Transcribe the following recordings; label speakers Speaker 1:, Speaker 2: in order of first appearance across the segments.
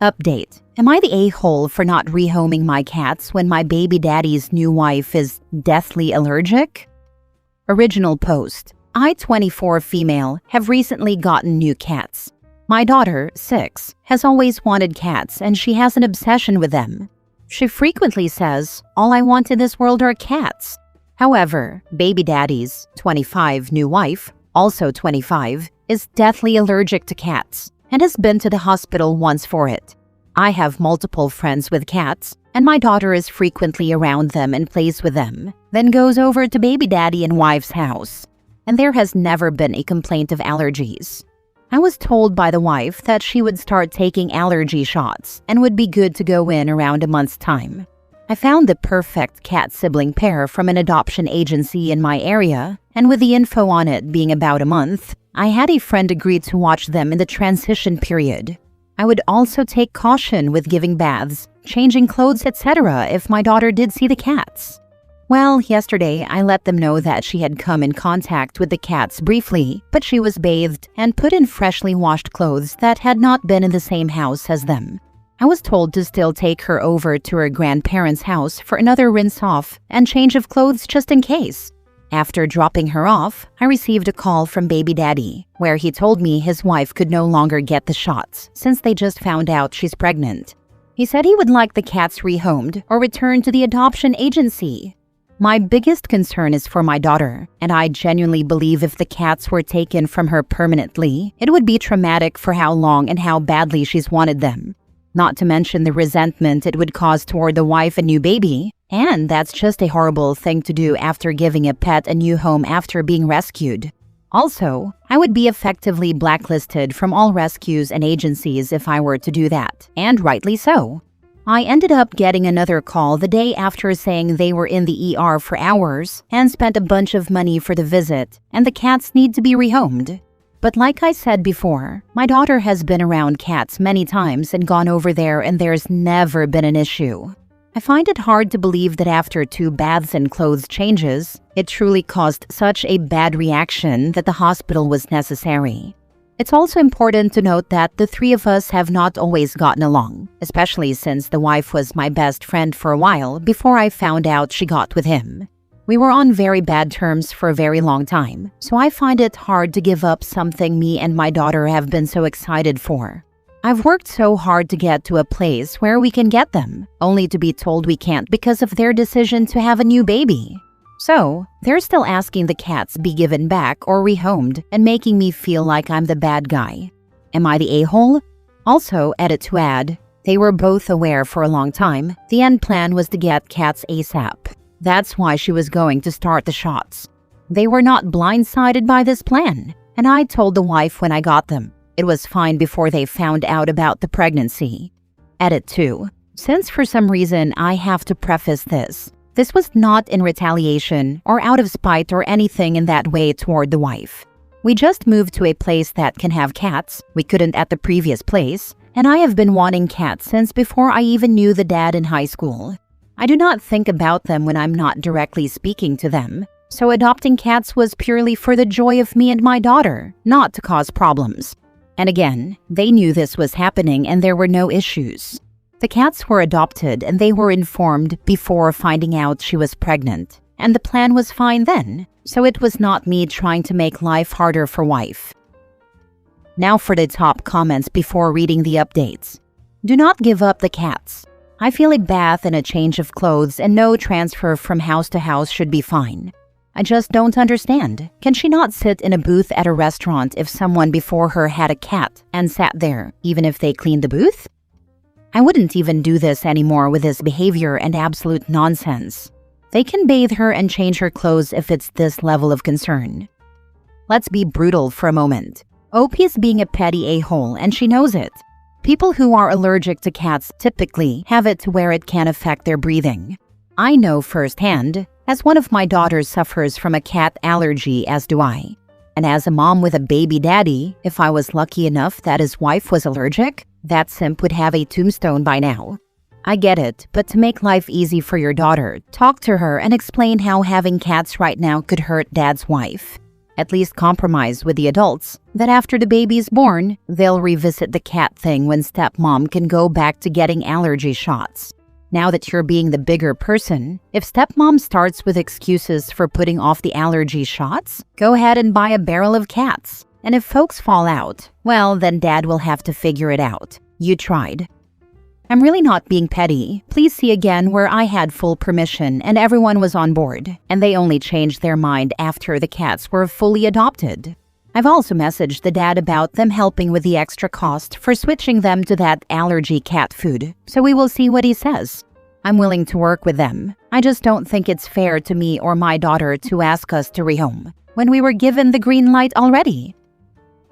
Speaker 1: Update. Am I the a-hole for not rehoming my cats when my baby daddy's new wife is deathly allergic? Original post. I, 24 female, have recently gotten new cats. My daughter, 6, has always wanted cats and she has an obsession with them. She frequently says, "All I want in this world are cats." However, baby daddy's, 25, new wife, also 25, is deathly allergic to cats and has been to the hospital once for it. I have multiple friends with cats, and my daughter is frequently around them and plays with them, then goes over to baby daddy and wife's house. And there has never been a complaint of allergies. I was told by the wife that she would start taking allergy shots and would be good to go in around a month's time. I found the perfect cat sibling pair from an adoption agency in my area, and with the info on it being about a month, I had a friend agree to watch them in the transition period. I would also take caution with giving baths, changing clothes, etc. if my daughter did see the cats. Well, yesterday I let them know that she had come in contact with the cats briefly, but she was bathed and put in freshly washed clothes that had not been in the same house as them. I was told to still take her over to her grandparents' house for another rinse off and change of clothes just in case. After dropping her off, I received a call from baby daddy, where he told me his wife could no longer get the shots since they just found out she's pregnant. He said he would like the cats rehomed or returned to the adoption agency. My biggest concern is for my daughter, and I genuinely believe if the cats were taken from her permanently, it would be traumatic for how long and how badly she's wanted them. Not to mention the resentment it would cause toward the wife and new baby. And that's just a horrible thing to do after giving a pet a new home after being rescued. Also, I would be effectively blacklisted from all rescues and agencies if I were to do that, and rightly so. I ended up getting another call the day after saying they were in the ER for hours and spent a bunch of money for the visit, and the cats need to be rehomed. But like I said before, my daughter has been around cats many times and gone over there, and there's never been an issue. I find it hard to believe that after 2 baths and clothes changes, it truly caused such a bad reaction that the hospital was necessary. It's also important to note that the 3 of us have not always gotten along, especially since the wife was my best friend for a while before I found out she got with him. We were on very bad terms for a very long time, so I find it hard to give up something me and my daughter have been so excited for. I've worked so hard to get to a place where we can get them, only to be told we can't because of their decision to have a new baby. So, they're still asking the cats be given back or rehomed and making me feel like I'm the bad guy. Am I the a-hole? Also, edit to add, they were both aware for a long time the end plan was to get cats ASAP. That's why she was going to start the shots. They were not blindsided by this plan, and I told the wife when I got them. It was fine before they found out about the pregnancy. Edit 2. Since for some reason I have to preface this was not in retaliation or out of spite or anything in that way toward the wife. We just moved to a place that can have cats. We couldn't at the previous place, and I have been wanting cats since before I even knew the dad in high school. I do not think about them when I'm not directly speaking to them, so adopting cats was purely for the joy of me and my daughter, not to cause problems. And again, they knew this was happening and there were no issues. The cats were adopted and they were informed before finding out she was pregnant, and the plan was fine then, so it was not me trying to make life harder for wife. Now for the top comments before reading the updates. Do not give up the cats. I feel a bath and a change of clothes and no transfer from house to house should be fine. I just don't understand. Can she not sit in a booth at a restaurant if someone before her had a cat and sat there, even if they cleaned the booth? I wouldn't even do this anymore with this behavior and absolute nonsense. They can bathe her and change her clothes if it's this level of concern. Let's be brutal for a moment. OP is being a petty a-hole and she knows it. People who are allergic to cats typically have it to where it can affect their breathing. I know firsthand, as one of my daughters suffers from a cat allergy, as do I. And as a mom with a baby daddy, if I was lucky enough that his wife was allergic, that simp would have a tombstone by now. I get it, but to make life easy for your daughter, talk to her and explain how having cats right now could hurt dad's wife. at least compromise with the adults, that after the baby's born, they'll revisit the cat thing when stepmom can go back to getting allergy shots. Now that you're being the bigger person, if stepmom starts with excuses for putting off the allergy shots, go ahead and buy a barrel of cats. And if folks fall out, well, then dad will have to figure it out. You tried. I'm really not being petty. Please see again where I had full permission and everyone was on board, and they only changed their mind after the cats were fully adopted. I've also messaged the dad about them helping with the extra cost for switching them to that allergy cat food, so we will see what he says. I'm willing to work with them. I just don't think it's fair to me or my daughter to ask us to rehome when we were given the green light already.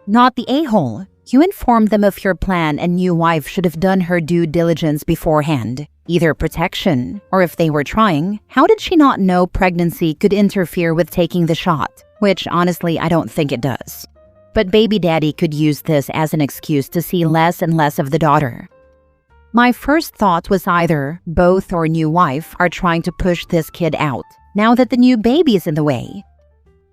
Speaker 1: Not the a-hole. You informed them of your plan and new wife should have done her due diligence beforehand. Either protection, or if they were trying, how did she not know pregnancy could interfere with taking the shot? Which, honestly, I don't think it does. But baby daddy could use this as an excuse to see less and less of the daughter. My first thought was either both or new wife are trying to push this kid out, now that the new baby's in the way.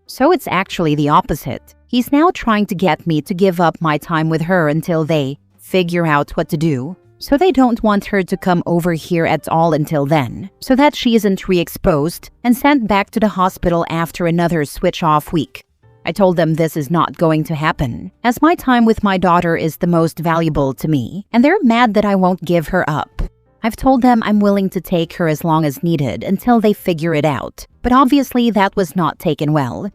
Speaker 1: So it's actually the opposite. He's now trying to get me to give up my time with her until they figure out what to do, so they don't want her to come over here at all until then, so that she isn't re-exposed and sent back to the hospital after another switch-off week. I told them this is not going to happen, as my time with my daughter is the most valuable to me, and they're mad that I won't give her up. I've told them I'm willing to take her as long as needed until they figure it out, but obviously that was not taken well.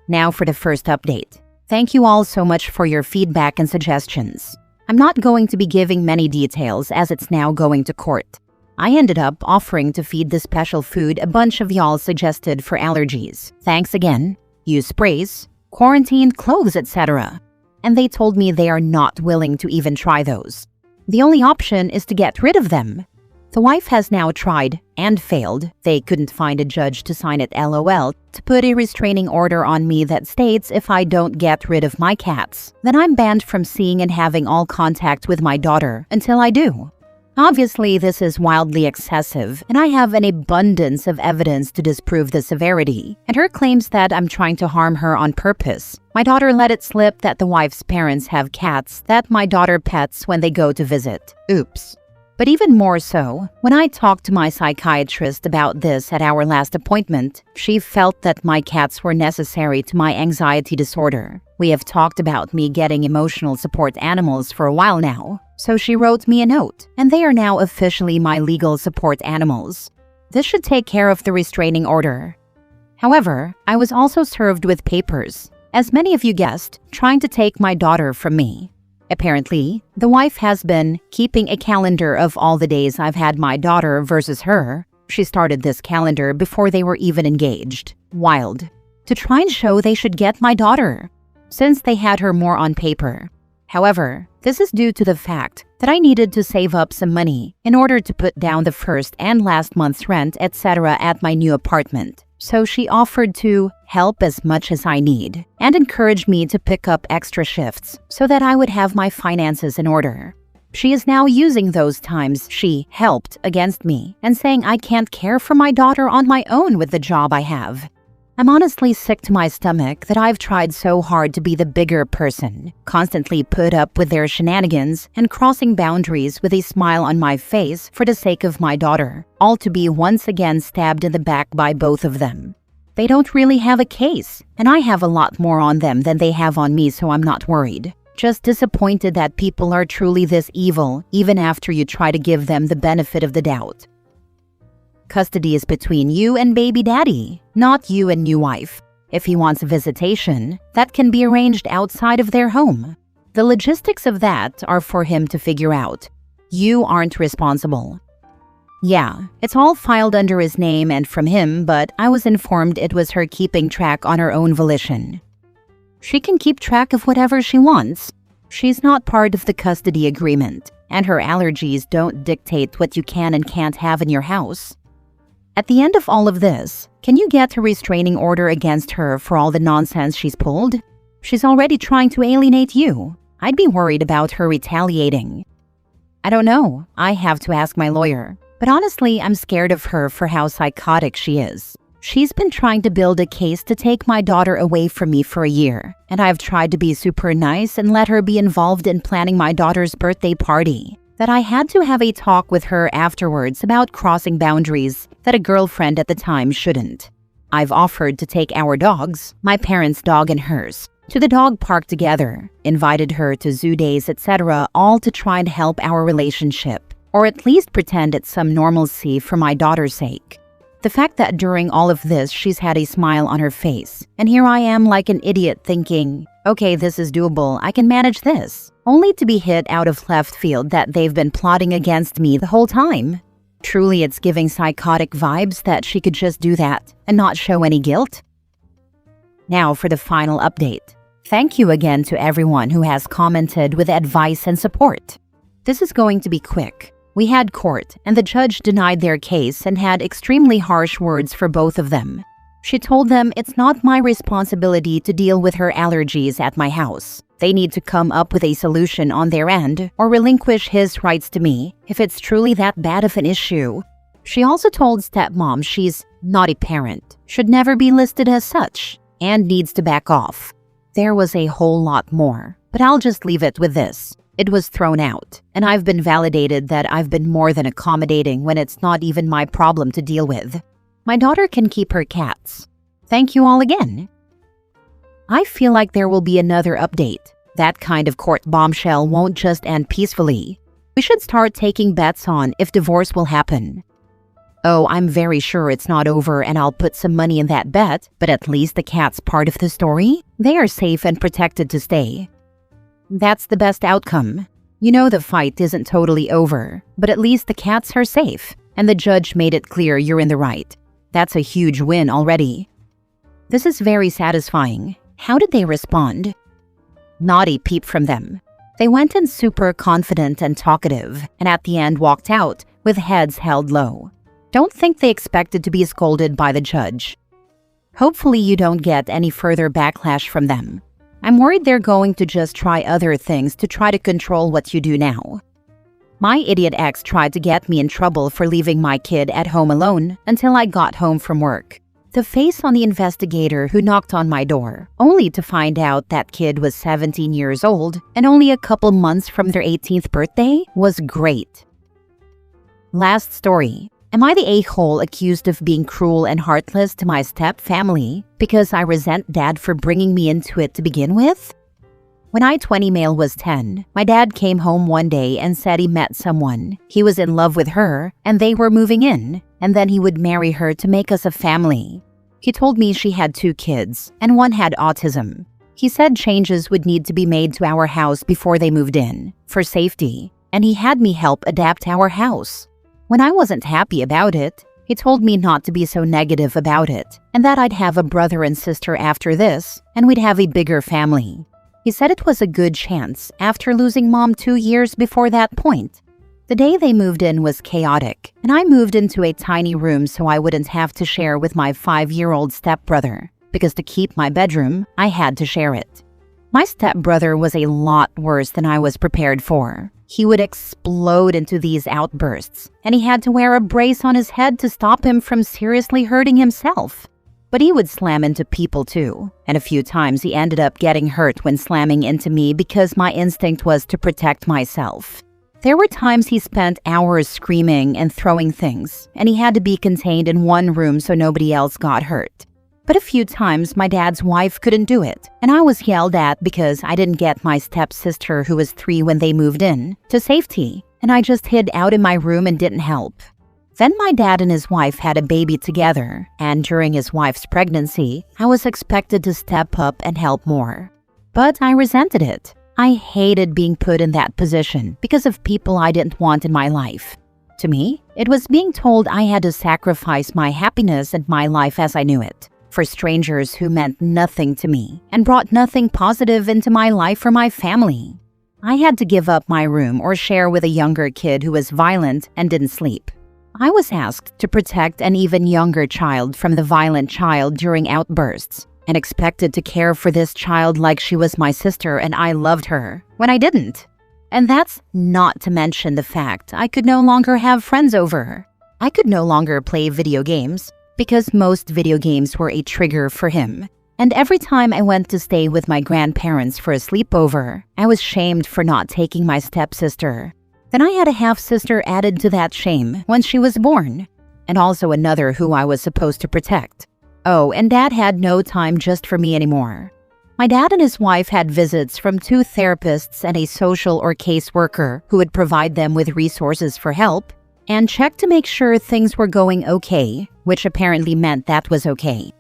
Speaker 1: Now for the first update. Thank you all so much for your feedback and suggestions. I'm not going to be giving many details as it's now going to court. I ended up offering to feed the special food a bunch of y'all suggested for allergies. Thanks again. Use sprays, quarantine clothes, etc. And they told me they are not willing to even try those. The only option is to get rid of them. The wife has now tried and failed. They couldn't find a judge to sign it LOL to put a restraining order on me that states if I don't get rid of my cats, then I'm banned from seeing and having all contact with my daughter until I do. Obviously, this is wildly excessive, and I have an abundance of evidence to disprove the severity, and her claims that I'm trying to harm her on purpose. My daughter let it slip that the wife's parents have cats that my daughter pets when they go to visit. Oops. But even more so, when I talked to my psychiatrist about this at our last appointment, she felt that my cats were necessary to my anxiety disorder. We have talked about me getting emotional support animals for a while now, so she wrote me a note, and they are now officially my legal support animals. This should take care of the restraining order. However, I was also served with papers, as many of you guessed, trying to take my daughter from me. Apparently, the wife has been keeping a calendar of all the days I've had my daughter versus her. She started this calendar before they were even engaged. Wild. To try and show they should get my daughter, since they had her more on paper. However, this is due to the fact that I needed to save up some money in order to put down the first and last month's rent, etc. at my new apartment. So she offered to help as much as I need and encouraged me to pick up extra shifts so that I would have my finances in order. She is now using those times she helped against me and saying I can't care for my daughter on my own with the job I have. I'm honestly sick to my stomach that I've tried so hard to be the bigger person, constantly put up with their shenanigans and crossing boundaries with a smile on my face for the sake of my daughter, all to be once again stabbed in the back by both of them. They don't really have a case, and I have a lot more on them than they have on me, so I'm not worried. Just disappointed that people are truly this evil, even after you try to give them the benefit of the doubt. Custody is between you and baby daddy, not you and new wife. If he wants a visitation, that can be arranged outside of their home. The logistics of that are for him to figure out. You aren't responsible. Yeah, it's all filed under his name and from him, but I was informed it was her keeping track on her own volition. She can keep track of whatever she wants. She's not part of the custody agreement, and her allergies don't dictate what you can and can't have in your house. At the end of all of this, can you get a restraining order against her for all the nonsense she's pulled? She's already trying to alienate you. I'd be worried about her retaliating. I don't know. I have to ask my lawyer. But honestly, I'm scared of her for how psychotic she is. She's been trying to build a case to take my daughter away from me for a year, and I've tried to be super nice and let her be involved in planning my daughter's birthday party. That I had to have a talk with her afterwards about crossing boundaries that a girlfriend at the time shouldn't. I've offered to take our dogs, my parents' dog and hers, to the dog park together, invited her to zoo days, etc., all to try and help our relationship, or at least pretend it's some normalcy for my daughter's sake. The fact that during all of this she's had a smile on her face, and here I am like an idiot thinking, okay, this is doable, I can manage this, only to be hit out of left field that they've been plotting against me the whole time. Truly, it's giving psychotic vibes that she could just do that and not show any guilt. Now for the final update. Thank you again to everyone who has commented with advice and support. This is going to be quick. We had court, and the judge denied their case and had extremely harsh words for both of them. She told them it's not my responsibility to deal with her allergies at my house. They need to come up with a solution on their end or relinquish his rights to me if it's truly that bad of an issue. She also told stepmom she's not a parent, should never be listed as such, and needs to back off. There was a whole lot more, but I'll just leave it with this. It was thrown out, and I've been validated that I've been more than accommodating when it's not even my problem to deal with. My daughter can keep her cats. Thank you all again. I feel like there will be another update. That kind of court bombshell won't just end peacefully. We should start taking bets on if divorce will happen. Oh, I'm very sure it's not over and I'll put some money in that bet, but at least the cat's part of the story. They are safe and protected to stay. That's the best outcome. You know the fight isn't totally over, but at least the cats are safe, and the judge made it clear you're in the right. That's a huge win already. This is very satisfying. How did they respond? Not a peep from them. They went in super confident and talkative, and at the end walked out with heads held low. Don't think they expected to be scolded by the judge. Hopefully you don't get any further backlash from them. I'm worried they're going to just try other things to try to control what you do now. My idiot ex tried to get me in trouble for leaving my kid at home alone until I got home from work. The face on the investigator who knocked on my door, only to find out that kid was 17 years old and only a couple months from their 18th birthday, was great. Last story. Am I the a-hole accused of being cruel and heartless to my stepfamily because I resent dad for bringing me into it to begin with? When I-20 male was 10, my dad came home one day and said he met someone. He was in love with her and they were moving in, and then he would marry her to make us a family. He told me she had 2 kids and one had autism. He said changes would need to be made to our house before they moved in, for safety, and he had me help adapt our house. When I wasn't happy about it, he told me not to be so negative about it and that I'd have a brother and sister after this and we'd have a bigger family. He said it was a good chance after losing mom 2 years before that point. The day they moved in was chaotic, and I moved into a tiny room so I wouldn't have to share with my 5-year-old stepbrother, because to keep my bedroom, I had to share it. My stepbrother was a lot worse than I was prepared for. He would explode into these outbursts, and he had to wear a brace on his head to stop him from seriously hurting himself. But he would slam into people too, and a few times he ended up getting hurt when slamming into me because my instinct was to protect myself. There were times he spent hours screaming and throwing things, and he had to be contained in one room so nobody else got hurt. But a few times my dad's wife couldn't do it, and I was yelled at because I didn't get my stepsister, who was 3 when they moved in, to safety, and I just hid out in my room and didn't help. Then my dad and his wife had a baby together, and during his wife's pregnancy, I was expected to step up and help more. But I resented it. I hated being put in that position because of people I didn't want in my life. To me, it was being told I had to sacrifice my happiness and my life as I knew it for strangers who meant nothing to me and brought nothing positive into my life or my family. I had to give up my room or share with a younger kid who was violent and didn't sleep. I was asked to protect an even younger child from the violent child during outbursts and expected to care for this child like she was my sister and I loved her, when I didn't. And that's not to mention the fact I could no longer have friends over. I could no longer play video games, because most video games were a trigger for him. And every time I went to stay with my grandparents for a sleepover, I was shamed for not taking my stepsister. Then I had a half-sister added to that shame when she was born, and also another who I was supposed to protect. Oh, and Dad had no time just for me anymore. My dad and his wife had visits from 2 therapists and a social or caseworker who would provide them with resources for help and check to make sure things were going okay, which apparently meant that was okay.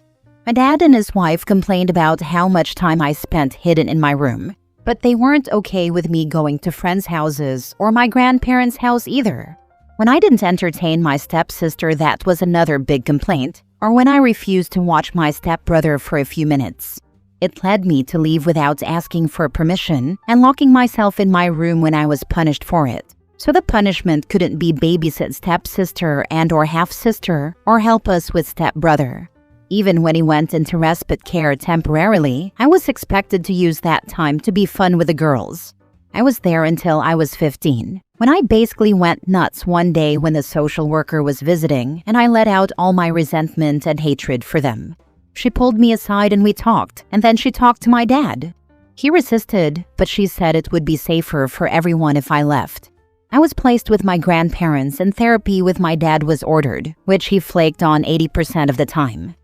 Speaker 1: My dad and his wife complained about how much time I spent hidden in my room, but they weren't okay with me going to friends' houses or my grandparents' house either. When I didn't entertain my stepsister, that was another big complaint, or when I refused to watch my stepbrother for a few minutes. It led me to leave without asking for permission and locking myself in my room when I was punished for it. So the punishment couldn't be babysit stepsister and/or half-sister or help us with stepbrother. Even when he went into respite care temporarily, I was expected to use that time to be fun with the girls. I was there until I was 15, when I basically went nuts one day when the social worker was visiting and I let out all my resentment and hatred for them. She pulled me aside and we talked, and then she talked to my dad. He resisted, but she said it would be safer for everyone if I left. I was placed with my grandparents and therapy with my dad was ordered, which he flaked on 80% of the time.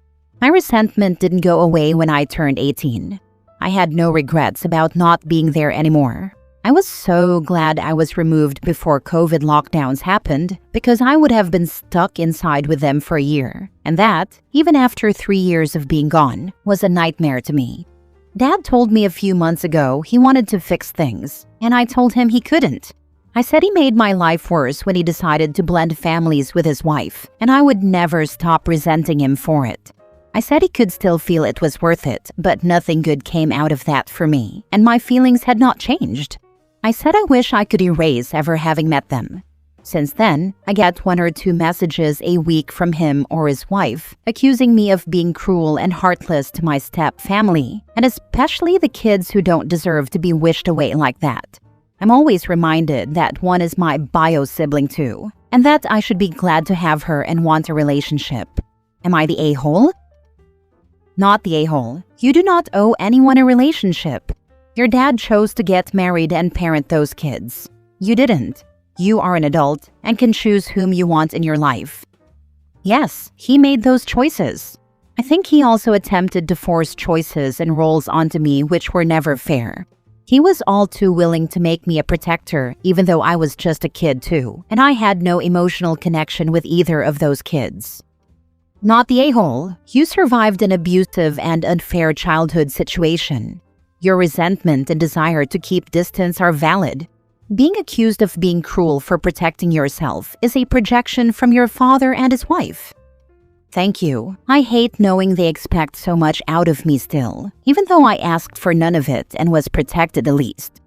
Speaker 1: My resentment didn't go away when I turned 18. I had no regrets about not being there anymore. I was so glad I was removed before COVID lockdowns happened because I would have been stuck inside with them for a year. And that, even after 3 years of being gone, was a nightmare to me. Dad told me a few months ago he wanted to fix things, and I told him he couldn't. I said he made my life worse when he decided to blend families with his wife, and I would never stop resenting him for it. I said he could still feel it was worth it, but nothing good came out of that for me, and my feelings had not changed. I said I wish I could erase ever having met them. Since then, I get 1 or 2 messages a week from him or his wife, accusing me of being cruel and heartless to my step-family, and especially the kids who don't deserve to be wished away like that. I'm always reminded that one is my bio-sibling too, and that I should be glad to have her and want a relationship. Am I the a-hole? Not the a-hole. You do not owe anyone a relationship. Your dad chose to get married and parent those kids. You didn't. You are an adult and can choose whom you want in your life. Yes, he made those choices. I think he also attempted to force choices and roles onto me which were never fair. He was all too willing to make me a protector even though I was just a kid too, and I had no emotional connection with either of those kids. Not the a-hole. You survived an abusive and unfair childhood situation. Your resentment and desire to keep distance are valid. Being accused of being cruel for protecting yourself is a projection from your father and his wife. Thank you. I hate knowing they expect so much out of me still, even though I asked for none of it and was protected the least.